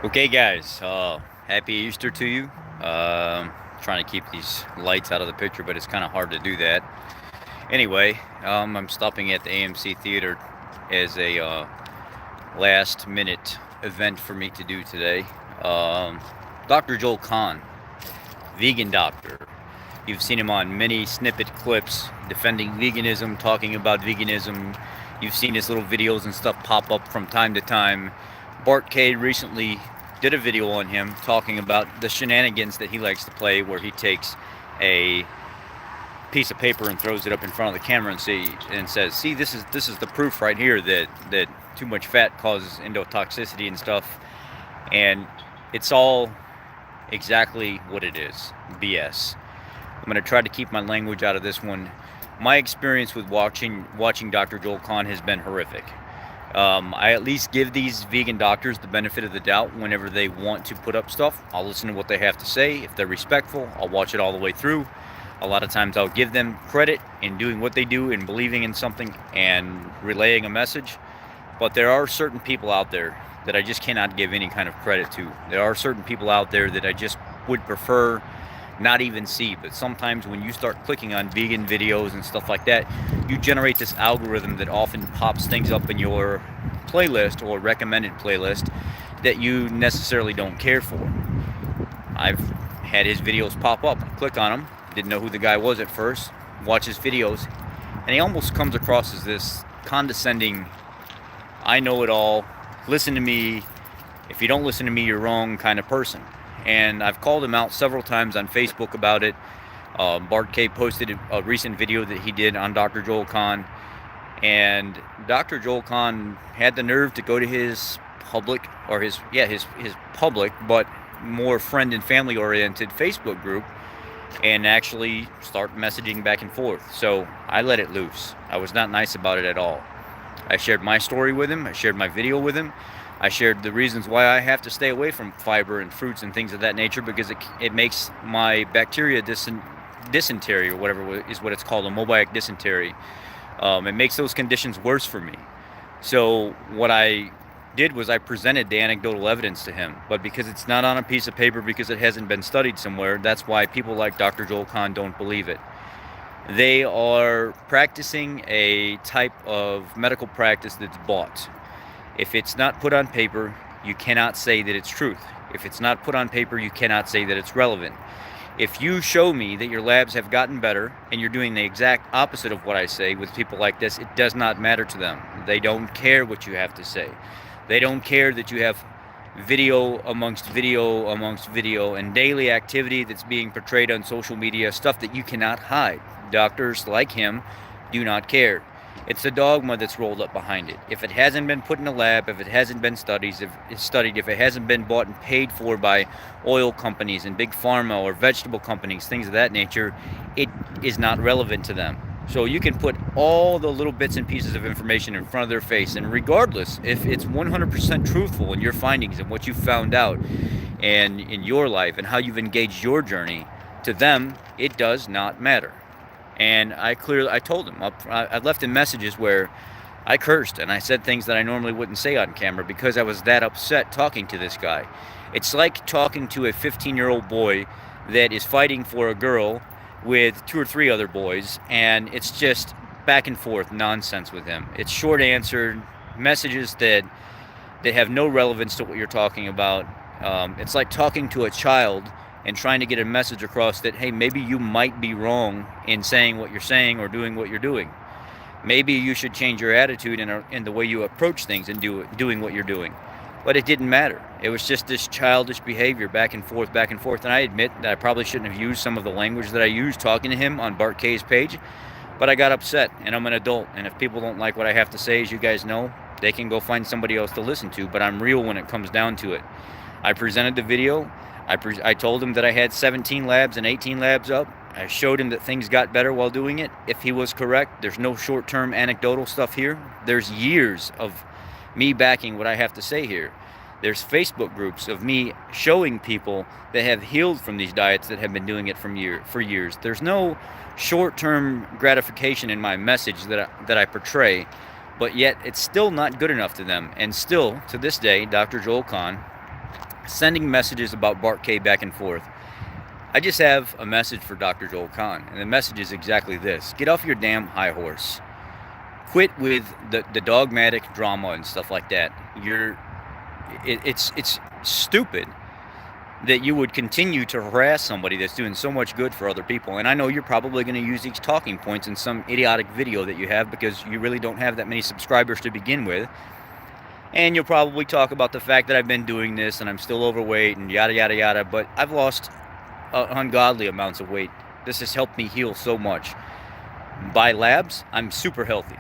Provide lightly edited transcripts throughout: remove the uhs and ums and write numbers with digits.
Okay, guys, happy Easter to you. Trying to keep these lights out of the picture, but it's kind of hard to do that. Anyway, I'm stopping at the AMC Theater as a last minute event for me to do today. Um, Dr. Joel Kahn, vegan doctor. You've seen him on many snippet clips defending veganism, talking about veganism. You've seen his little videos and stuff pop up from time to time. Bart K recently did a video on him talking about the shenanigans that he likes to play, where he takes a piece of paper and throws it up in front of the camera and says, "See, this is the proof right here that too much fat causes endotoxicity and stuff." And it's all exactly what it is, BS. I'm going to try to keep my language out of this one. My experience with watching Dr. Joel Kahn has been horrific. I at least give these vegan doctors the benefit of the doubt whenever they want to put up stuff. I'll listen to what they have to say. If they're respectful, I'll watch it all the way through. A lot of times I'll give them credit in doing what they do and believing in something and relaying a message. But there are certain people out there that I just cannot give any kind of credit to. There are certain people out there that I just would prefer not even see. But sometimes when you start clicking on vegan videos and stuff like that, you generate this algorithm that often pops things up in your playlist or recommended playlist that you necessarily don't care for. I've had his videos pop up. I click on them, didn't know who the guy was at first, watch his videos, and he almost comes across as this condescending, I know it all, listen to me, if you don't listen to me, you're wrong kind of person. And I've called him out several times on Facebook about it. Bart K posted a recent video that he did on Dr. Joel Kahn, and Dr. Joel Kahn had the nerve to go to his public, or his public, but more friend and family oriented Facebook group and actually start messaging back and forth. So I let it loose. I was not nice about it at all. I shared my story with him. I shared my video with him. I shared the reasons why I have to stay away from fiber and fruits and things of that nature, because it makes my bacteria dysentery, or whatever is what it's called, a mobayic dysentery. It makes those conditions worse for me. So what I did was I presented the anecdotal evidence to him, but because it's not on a piece of paper, because it hasn't been studied somewhere, that's why people like Dr. Joel Kahn don't believe it. They are practicing a type of medical practice that's bought. If it's not put on paper, you cannot say that it's truth. If it's not put on paper, you cannot say that it's relevant. If you show me that your labs have gotten better and you're doing the exact opposite of what I say with people like this, it does not matter to them. They don't care what you have to say. They don't care that you have video amongst video amongst video and daily activity that's being portrayed on social media, stuff that you cannot hide. Doctors like him do not care. It's the dogma that's rolled up behind it. If it hasn't been put in a lab, if it hasn't been studied, if it hasn't been bought and paid for by oil companies and big pharma or vegetable companies, things of that nature, it is not relevant to them. So you can put all the little bits and pieces of information in front of their face, and regardless if it's 100% truthful in your findings and what you found out and in your life and how you've engaged your journey, to them it does not matter. And I told him, I left him messages where I cursed and I said things that I normally wouldn't say on camera because I was that upset talking to this guy. It's like talking to a 15-year-old boy that is fighting for a girl with two or three other boys, and it's just back and forth nonsense with him. It's short answered messages that have no relevance to what you're talking about. It's like talking to a child and trying to get a message across that, hey, maybe you might be wrong in saying what you're saying or doing what you're doing. Maybe you should change your attitude in the way you approach things and doing what you're doing. But it didn't matter. It was just this childish behavior back and forth, back and forth. And I admit that I probably shouldn't have used some of the language that I used talking to him on Bart K's page, but I got upset, and I'm an adult. And if people don't like what I have to say, as you guys know, they can go find somebody else to listen to. But I'm real when it comes down to it. I presented the video. I told him that I had 17 labs and 18 labs up. I showed him that things got better while doing it. If he was correct, there's no short-term anecdotal stuff here. There's years of me backing what I have to say here. There's Facebook groups of me showing people that have healed from these diets that have been doing it for years. There's no short-term gratification in my message that I portray, but yet it's still not good enough to them. And still, to this day, Dr. Joel Kahn sending messages about Bart K back and forth. I just have a message for Dr. Joel Kahn, and the message is exactly this: get off your damn high horse. Quit with the dogmatic drama and stuff like that. It's stupid that you would continue to harass somebody that's doing so much good for other people. And I know you're probably going to use these talking points in some idiotic video that you have because you really don't have that many subscribers to begin with. And you'll probably talk about the fact that I've been doing this and I'm still overweight and yada yada yada, but I've lost ungodly amounts of weight. This has helped me heal so much. By labs, I'm super healthy.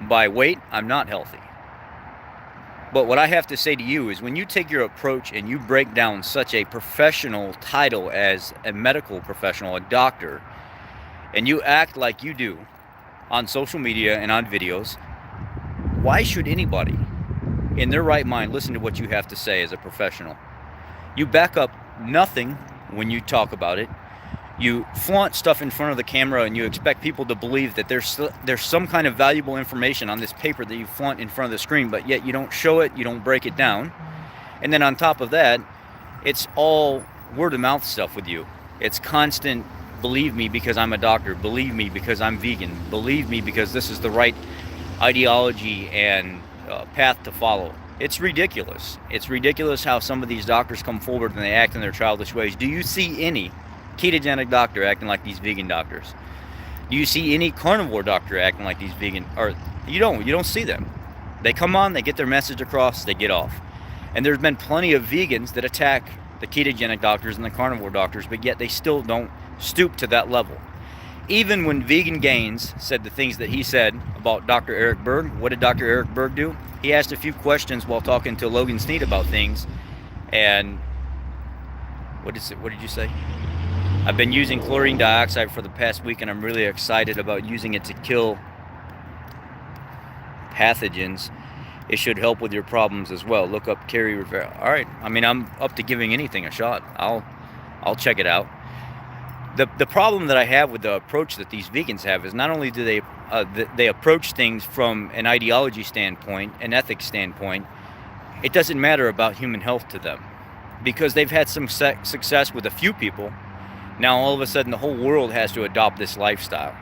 By weight, I'm not healthy. But what I have to say to you is when you take your approach and you break down such a professional title as a medical professional, a doctor, and you act like you do on social media and on videos, why should anybody in their right mind listen to what you have to say as a professional? You back up nothing when you talk about it. You flaunt stuff in front of the camera and you expect people to believe that there's some kind of valuable information on this paper that you flaunt in front of the screen, but yet you don't show it, you don't break it down. And then on top of that, it's all word of mouth stuff with you. It's constant, believe me because I'm a doctor, believe me because I'm vegan, believe me because this is the right ideology and path to follow. It's ridiculous. It's ridiculous how some of these doctors come forward and they act in their childish ways. Do you see any ketogenic doctor acting like these vegan doctors? Do you see any carnivore doctor acting like these vegan? Or you don't see them. They come on, they get their message across, they get off. And there's been plenty of vegans that attack the ketogenic doctors and the carnivore doctors, but yet they still don't stoop to that level. Even when Vegan Gains said the things that he said about Dr. Eric Berg, what did Dr. Eric Berg do? He asked a few questions while talking to Logan Sneed about things, and what did you say? I've been using chlorine dioxide for the past week, and I'm really excited about using it to kill pathogens. It should help with your problems as well. Look up Kerry Rivera. All right. I mean, I'm up to giving anything a shot. I'll check it out. The problem that I have with the approach that these vegans have is not only do they approach things from an ideology standpoint, an ethics standpoint, it doesn't matter about human health to them because they've had some success with a few people. Now all of a sudden the whole world has to adopt this lifestyle.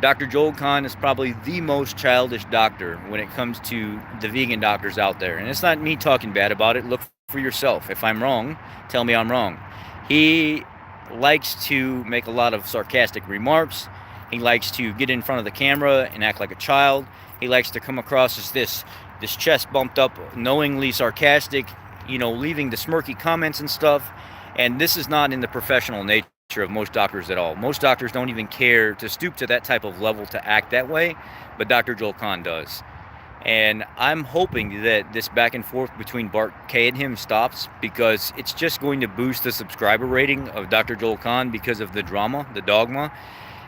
Dr. Joel Kahn is probably the most childish doctor when it comes to the vegan doctors out there. And it's not me talking bad about it. Look for yourself. If I'm wrong, tell me I'm wrong. He likes to make a lot of sarcastic remarks. He likes to get in front of the camera and act like a child. He likes to come across as this chest bumped up, knowingly sarcastic, leaving the smirky comments and stuff. And this is not in the professional nature of most doctors at all. Most doctors don't even care to stoop to that type of level to act that way, but Dr. Joel Kahn does. And I'm hoping that this back and forth between Bart K and him stops because it's just going to boost the subscriber rating of Dr. Joel Kahn because of the drama, the dogma.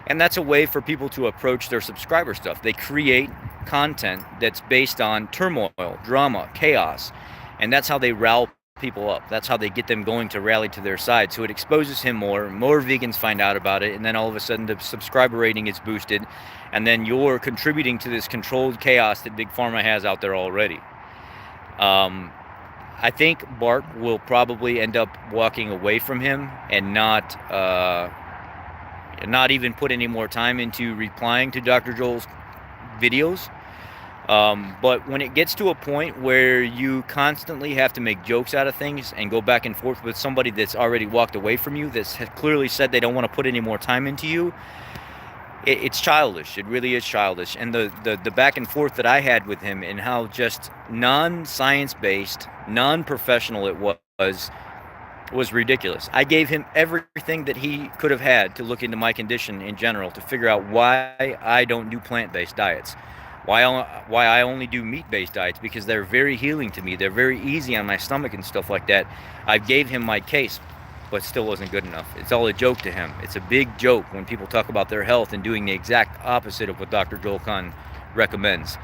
And that's a way for people to approach their subscriber stuff. They create content that's based on turmoil, drama, chaos, and that's how they rile people up. That's how they get them going to rally to their side. So it exposes him more vegans find out about it, and then all of a sudden the subscriber rating is boosted, and then you're contributing to this controlled chaos that Big Pharma has out there already. I think Bart will probably end up walking away from him and not even put any more time into replying to Dr. Joel's videos. But when it gets to a point where you constantly have to make jokes out of things and go back and forth with somebody that's already walked away from you, that's clearly said they don't want to put any more time into you, it's childish. It really is childish. And the back and forth that I had with him and how just non-science-based, non-professional it was ridiculous. I gave him everything that he could have had to look into my condition in general to figure out why I don't do plant-based diets. Why I only do meat-based diets, because they're very healing to me. They're very easy on my stomach and stuff like that. I gave him my case, but still wasn't good enough. It's all a joke to him. It's a big joke when people talk about their health and doing the exact opposite of what Dr. Joel Kahn recommends.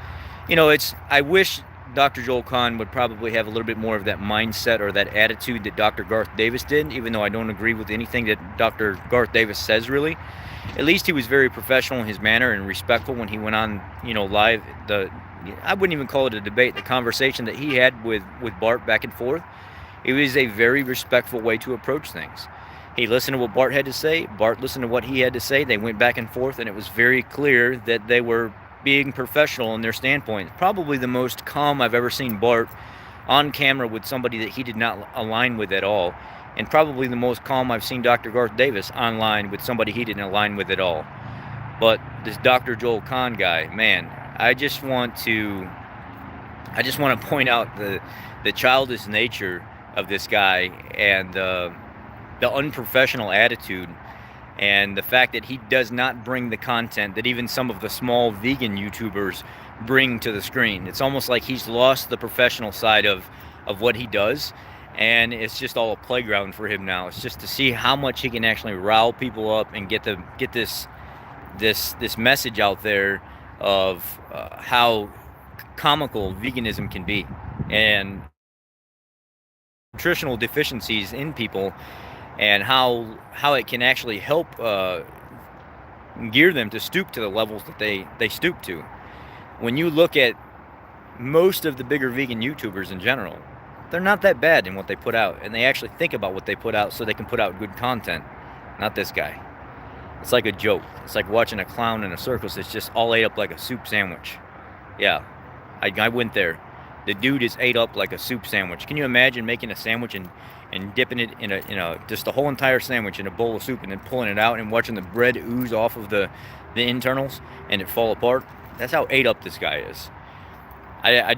I wish Dr. Joel Kahn would probably have a little bit more of that mindset or that attitude that Dr. Garth Davis did, even though I don't agree with anything that Dr. Garth Davis says, really. At least he was very professional in his manner and respectful when he went on, live. I wouldn't even call it a debate. The conversation that he had with Bart back and forth, It was a very respectful way to approach things. He listened to what Bart had to say. Bart listened to what he had to say. They went back and forth, and it was very clear that they were being professional in their standpoint. Probably the most calm I've ever seen Bart on camera with somebody that he did not align with at all, and probably the most calm I've seen Dr. Garth Davis online with somebody he didn't align with at all. But this Dr. Joel Kahn guy, man, I just want to point out the childish nature of this guy, and the unprofessional attitude, and the fact that he does not bring the content that even some of the small vegan YouTubers bring to the screen. It's almost like he's lost the professional side of what he does, and it's just all a playground for him now. It's just to see how much he can actually rile people up and get this message out there of how comical veganism can be, and nutritional deficiencies in people, and how it can actually help gear them to stoop to the levels that they stoop to. When you look at most of the bigger vegan YouTubers in general, they're not that bad in what they put out, and they actually think about what they put out so they can put out good content. Not this guy. It's like a joke. It's like watching a clown in a circus that's just all ate up like a soup sandwich. Yeah, I went there. The dude is ate up like a soup sandwich. Can you imagine making a sandwich and dipping it in a just the whole entire sandwich in a bowl of soup, and then pulling it out and watching the bread ooze off of the internals and it fall apart? That's how ate up this guy is. I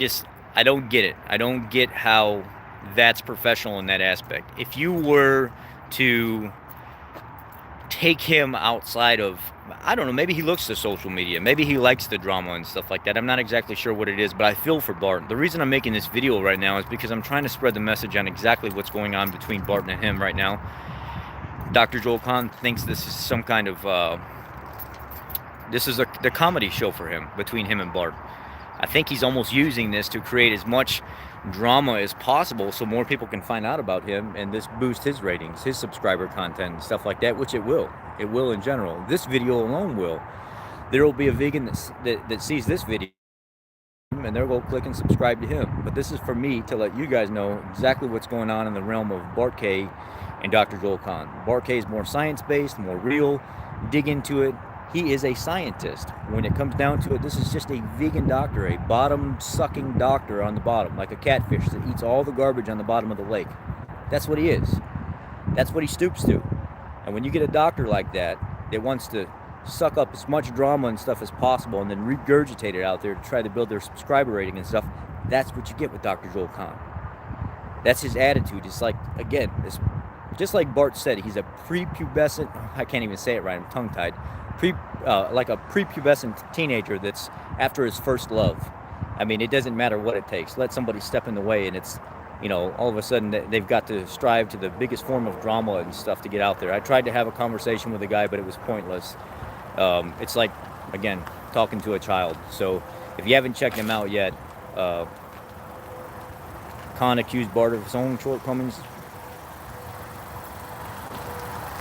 don't get it. I don't get how that's professional in that aspect. If you were to take him outside of, I don't know, maybe he looks to social media, maybe he likes the drama and stuff like that. I'm not exactly sure what it is, but I feel for Bart. The reason I'm making this video right now is because I'm trying to spread the message on exactly what's going on between Bart and him right now. Dr. Joel Kahn thinks this is some kind of the comedy show for him, between him and Bart. I think he's almost using this to create as much drama as possible so more people can find out about him, and this boost his ratings, his subscriber content and stuff like that, which it will in general. This video alone will. There will be a vegan that sees this video and they'll go click and subscribe to him. But this is for me to let you guys know exactly what's going on in the realm of Bart K and Dr. Joel Kahn. Bart K is more science-based, more real, dig into it. He is a scientist. When it comes down to it, this is just a vegan doctor, a bottom-sucking doctor on the bottom, like a catfish that eats all the garbage on the bottom of the lake. That's what he is. That's what he stoops to. And when you get a doctor like that wants to suck up as much drama and stuff as possible and then regurgitate it out there to try to build their subscriber rating and stuff, that's what you get with Dr. Joel Kahn. That's his attitude. It's like, again, it's just like Bart said, he's a prepubescent, I can't even say it right, I'm tongue-tied, like a prepubescent teenager that's after his first love. I mean, it doesn't matter what it takes. Let somebody step in the way, and it's, you know, all of a sudden they've got to strive to the biggest form of drama and stuff to get out there. I tried to have a conversation with a guy, but it was pointless. It's like, again, talking to a child. So if you haven't checked him out yet, Kahn accused Bart of his own shortcomings.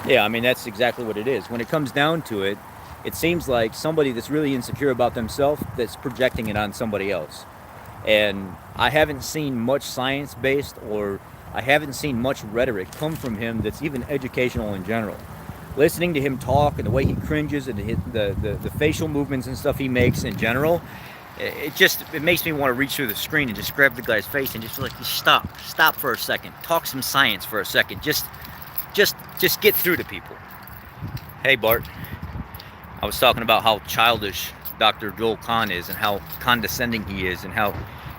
Yeah, I mean, that's exactly what it is. When it comes down to it, it seems like somebody that's really insecure about themselves that's projecting it on somebody else. And I haven't seen much science-based, or I haven't seen much rhetoric come from him that's even educational in general. Listening to him talk and the way he cringes and the facial movements and stuff he makes in general, it makes me want to reach through the screen and just grab the guy's face and just be like, stop for a second, talk some science for a second, just get through to people. Hey Bart, I was talking about how childish Dr. Joel Kahn is and how condescending he is and how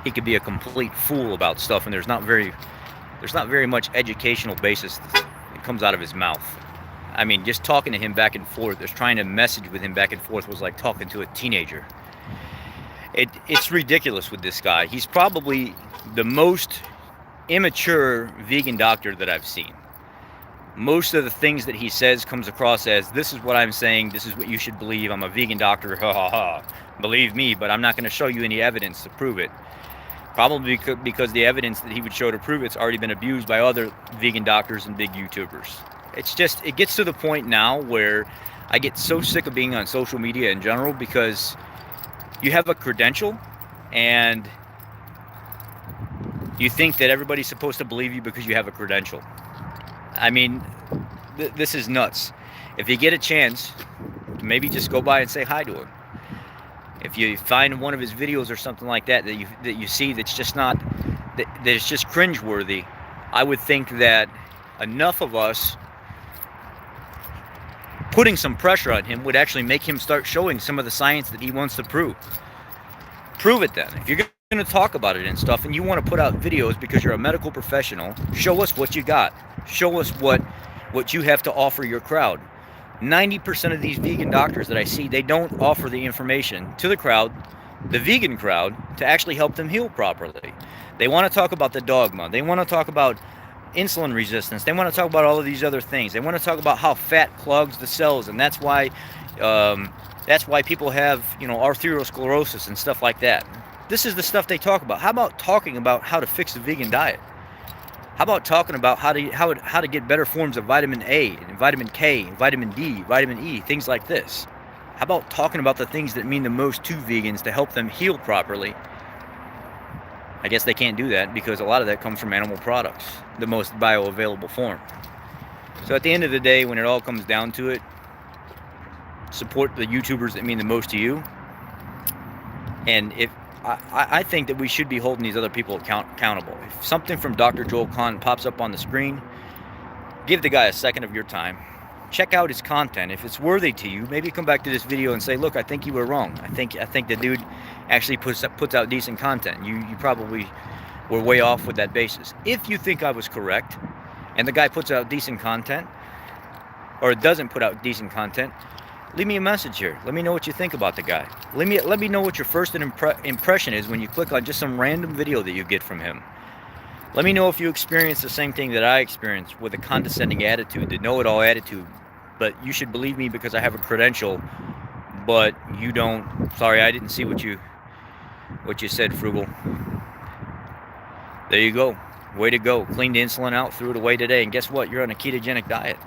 he could be a complete fool about stuff, and there's not very much educational basis that comes out of his mouth. I mean, just talking to him back and forth, just trying to message with him back and forth was like talking to a teenager. It's ridiculous with this guy. He's probably the most immature vegan doctor that I've seen. Most of the things that he says comes across as, this is what I'm saying, this is what you should believe, I'm a vegan doctor, ha ha ha. Believe me, but I'm not going to show you any evidence to prove it. Probably because the evidence that he would show to prove it's already been abused by other vegan doctors and big YouTubers. It gets to the point now where I get so sick of being on social media in general, because you have a credential and You think that everybody's supposed to believe you because you have a credential. I mean, this is nuts. If you get a chance, maybe just go by and say hi to him. If you find one of his videos or something like that that you see that's just not that it's just cringeworthy, I would think that enough of us putting some pressure on him would actually make him start showing some of the science that he wants to prove. Prove it then. If you're going to talk about it and stuff and you want to put out videos because you're a medical professional, show us what you got. Show us what you have to offer your crowd. 90% of these vegan doctors that I see, they don't offer the information to the crowd, the vegan crowd, to actually help them heal properly. They want to talk about the dogma. They want to talk about insulin resistance. They want to talk about all of these other things. They want to talk about how fat clogs the cells, and that's why people have, arteriosclerosis and stuff like that. This is the stuff they talk about. How about talking about how to fix a vegan diet? How about talking about how to get better forms of vitamin A and vitamin K, and vitamin D, vitamin E, things like this? How about talking about the things that mean the most to vegans to help them heal properly? I guess they can't do that because a lot of that comes from animal products, the most bioavailable form. So at the end of the day, when it all comes down to it, support the YouTubers that mean the most to you. And if I think that we should be holding these other people accountable. If something from Dr. Joel Kahn pops up on the screen, give the guy a second of your time. Check out his content. If it's worthy to you, maybe come back to this video and say, look, I think you were wrong. I think the dude actually puts out decent content. You probably were way off with that basis. If you think I was correct, and the guy puts out decent content, or doesn't put out decent content, leave me a message here. Let me know what you think about the guy. Let me know what your first impression is when you click on just some random video that you get from him. Let me know if you experience the same thing that I experienced, with a condescending attitude, the know-it-all attitude. But you should believe me because I have a credential, but you don't. Sorry, I didn't see what you said, Frugal. There you go. Way to go. Cleaned the insulin out, threw it away today, and guess what? You're on a ketogenic diet.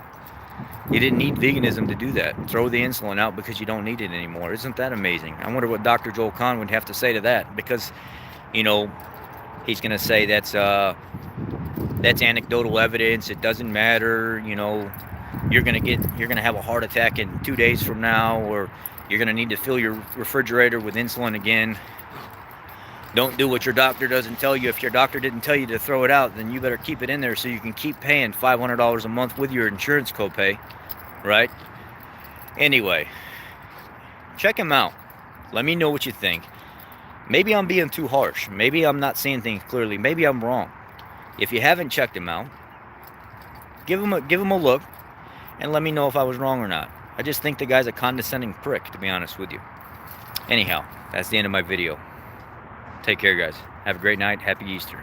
You didn't need veganism to do that. Throw the insulin out because you don't need it anymore. Isn't that amazing? I wonder what Dr. Joel Kahn would have to say to that, because, he's going to say that's anecdotal evidence. It doesn't matter. You're going to have a heart attack in 2 days from now, or you're going to need to fill your refrigerator with insulin again. Don't do what your doctor doesn't tell you. If your doctor didn't tell you to throw it out, then you better keep it in there so you can keep paying $500 a month with your insurance copay, right? Anyway, check him out. Let me know what you think. Maybe I'm being too harsh. Maybe I'm not seeing things clearly. Maybe I'm wrong. If you haven't checked him out, give him a look and let me know if I was wrong or not. I just think the guy's a condescending prick, to be honest with you. Anyhow, that's the end of my video. Take care, guys. Have a great night. Happy Easter.